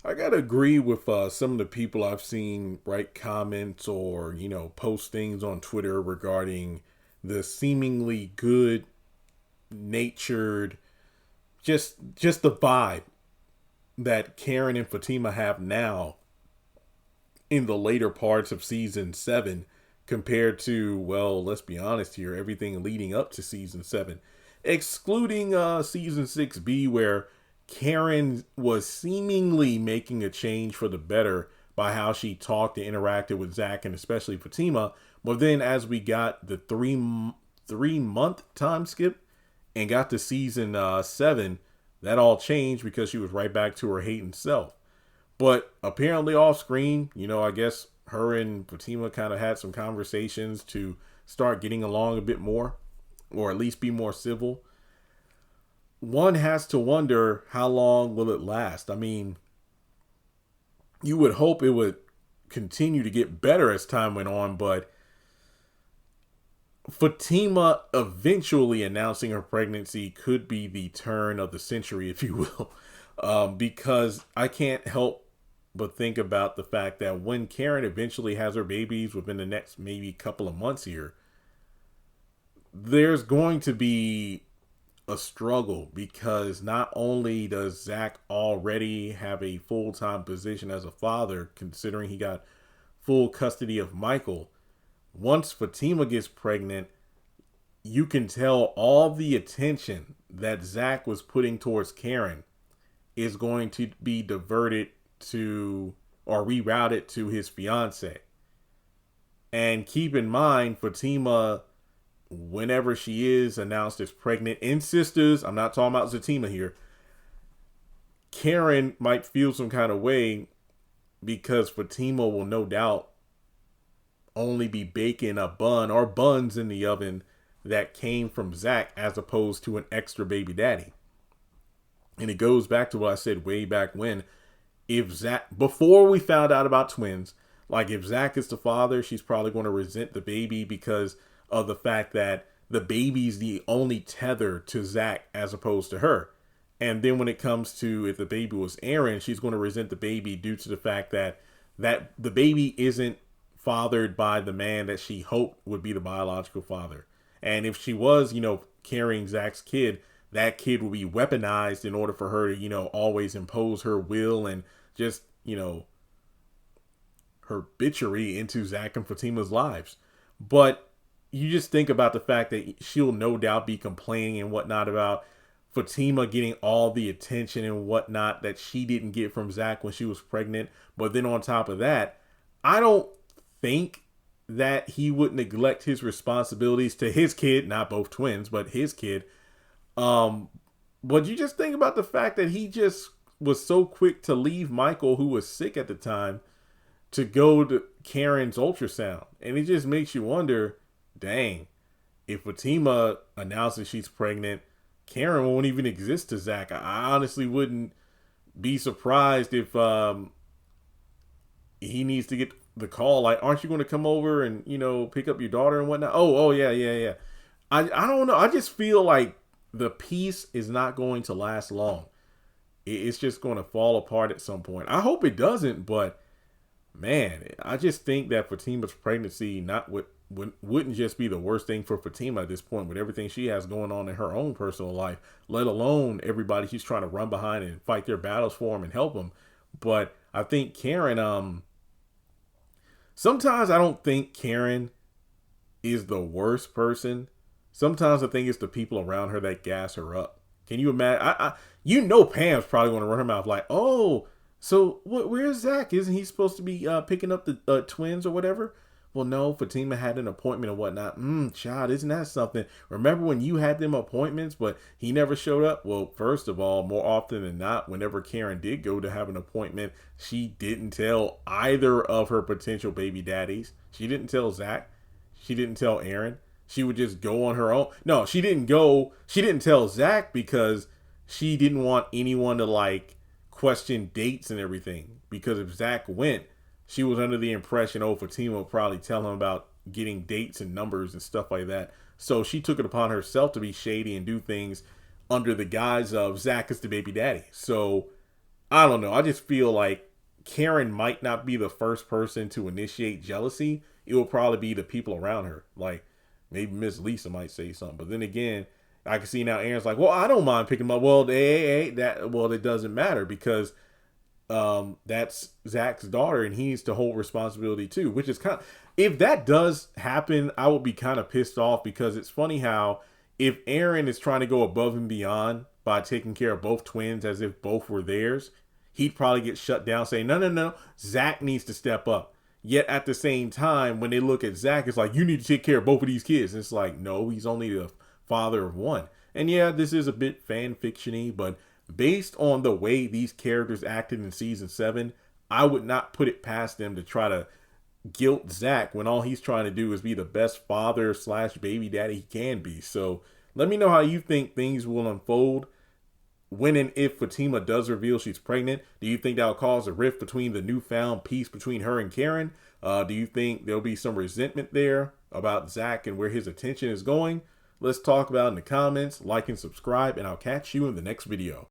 I gotta agree with some of the people I've seen write comments or post things on Twitter regarding the seemingly good natured, just the vibe that Karen and Fatima have now in the later parts of season 7 compared to, well, let's be honest here, everything leading up to season 7, excluding season 6B, where Karen was seemingly making a change for the better by how she talked and interacted with Zach and especially Fatima. But then as we got the 3 month time skip and got to season 7, that all changed because she was right back to her hating self. But apparently off screen, I guess her and Fatima kind of had some conversations to start getting along a bit more, or at least be more civil. One has to wonder, how long will it last? I mean, you would hope it would continue to get better as time went on, but Fatima eventually announcing her pregnancy could be the turn of the century, if you will, because I can't help but think about the fact that when Karen eventually has her babies within the next maybe couple of months here, there's going to be a struggle, because not only does Zach already have a full-time position as a father, considering he got full custody of Michael, once Fatima gets pregnant, you can tell all the attention that Zach was putting towards Karen is going to be diverted to, or rerouted to, his fiance. And keep in mind, Fatima, whenever she is announced as pregnant in Sistas, I'm not talking about Zatima here, Karen might feel some kind of way because Fatima will no doubt only be baking a bun or buns in the oven that came from Zach as opposed to an extra baby daddy. And it goes back to what I said way back when. If Zach, before we found out about twins, like if Zach is the father, she's probably going to resent the baby because of the fact that the baby's the only tether to Zach as opposed to her. And then when it comes to if the baby was Aaron, she's going to resent the baby due to the fact that the baby isn't fathered by the man that she hoped would be the biological father. And if she was, carrying Zach's kid, that kid will be weaponized in order for her to, always impose her will and just, her bitchery into Zach and Fatima's lives. But you just think about the fact that she'll no doubt be complaining and whatnot about Fatima getting all the attention and whatnot that she didn't get from Zach when she was pregnant. But then on top of that, I don't think that he would neglect his responsibilities to his kid, not both twins, but his kid. But you just think about the fact that he just was so quick to leave Michael, who was sick at the time, to go to Karen's ultrasound. And it just makes you wonder, dang, if Fatima announces she's pregnant, Karen won't even exist to Zach. I honestly wouldn't be surprised if he needs to get the call, like, aren't you going to come over and, pick up your daughter and whatnot? Oh, yeah. I don't know. I just feel like the peace is not going to last long. It's just going to fall apart at some point. I hope it doesn't, but man, I just think that Fatima's pregnancy wouldn't just be the worst thing for Fatima at this point, with everything she has going on in her own personal life, let alone everybody she's trying to run behind and fight their battles for them and help them. But I think Karen, sometimes I don't think Karen is the worst person. Sometimes I think it's the people around her that gas her up. Can you imagine? Pam's probably going to run her mouth like, oh, so where's Zach? Isn't he supposed to be picking up the twins or whatever? Well, no, Fatima had an appointment and whatnot. Child, isn't that something? Remember when you had them appointments, but he never showed up? Well, first of all, more often than not, whenever Karen did go to have an appointment, she didn't tell either of her potential baby daddies. She didn't tell Zach. She didn't tell Aaron. She would just go on her own. No, she didn't go. She didn't tell Zach because she didn't want anyone to question dates and everything. Because if Zach went, she was under the impression, Fatima would probably tell him about getting dates and numbers and stuff like that. So she took it upon herself to be shady and do things under the guise of Zach is the baby daddy. So I don't know. I just feel like Karen might not be the first person to initiate jealousy. It will probably be the people around her. Like maybe Miss Lisa might say something. But then again, I can see now Aaron's like, well, I don't mind picking him up. Well, it doesn't matter because that's Zach's daughter and he needs to hold responsibility too, which is kind of, if that does happen, I would be kind of pissed off because it's funny how if Aaron is trying to go above and beyond by taking care of both twins as if both were theirs, he'd probably get shut down saying, no, Zach needs to step up. Yet at the same time, when they look at Zach, it's like, you need to take care of both of these kids. And it's like, no, he's only the father of one. And yeah, this is a bit fan fiction-y, but based on the way these characters acted in season 7, I would not put it past them to try to guilt Zach when all he's trying to do is be the best father / baby daddy he can be. So let me know how you think things will unfold when and if Fatima does reveal she's pregnant. Do you think that'll cause a rift between the newfound peace between her and Karen? Do you think there'll be some resentment there about Zach and where his attention is going? Let's talk about it in the comments. Like and subscribe, and I'll catch you in the next video.